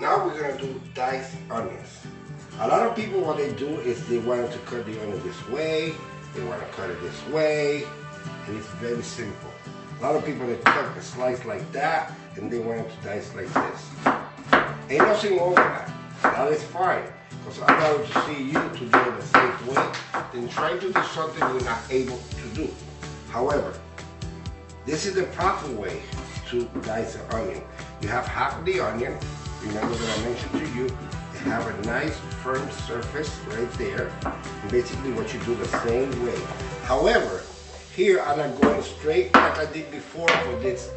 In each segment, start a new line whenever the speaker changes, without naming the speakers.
now we're gonna do diced onions. A lot of people, what they do is they want to cut the onion this way, they want to cut it this way, and it's very simple. A lot of people, they cut a slice like that, and they want to dice like this. Ain't nothing wrong with that. That is fine, because I'd rather to see you to do it the same way than trying to do something you're not able to do. However, this is the proper way to dice an onion. You have half of the onion. Remember that I mentioned to you, you have a nice firm surface right there. And basically what you do the same way. However, here I'm not going straight like I did before for this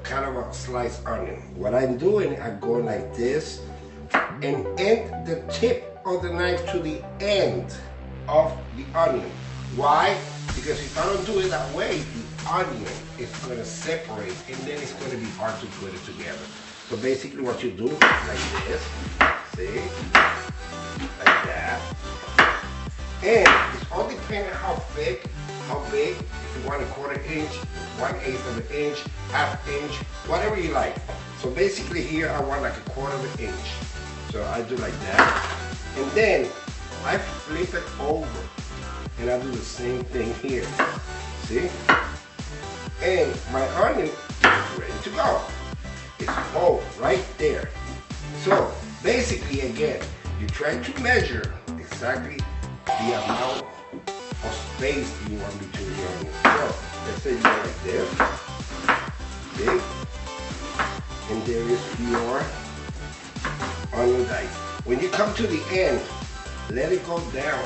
kind of a sliced onion. What I'm doing, I'm going like this and end the tip of the knife to the end of the onion. Why? Because if I don't do it that way, the onion is going to separate and then it's going to be hard to put it together. So basically what you do is like this, see, like that. And it's all depending how thick, how big, if you want a 1/4 inch, 1/8 of an inch, 1/2 inch, whatever you like. So basically here I want like a 1/4 inch. So I do like that. And then I flip it over and I do the same thing here. See? And my onion is ready to go. It's whole right there. So basically again, you try to measure exactly the amount of space you want between the onions. So let's say you go like this. See? And there is your onion dice. When you come to the end, let it go down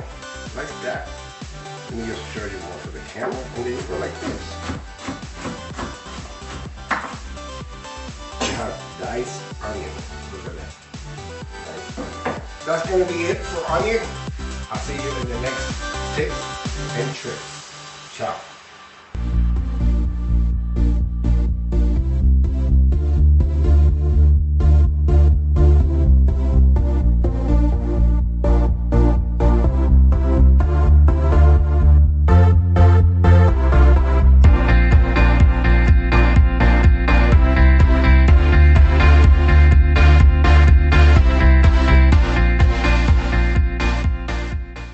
like that. Let me just show you more for the camera, and then you go like this. You have diced onion. Look at that. Diced onion. That's going to be it for onion. I'll see you in the next tips and tricks. Ciao.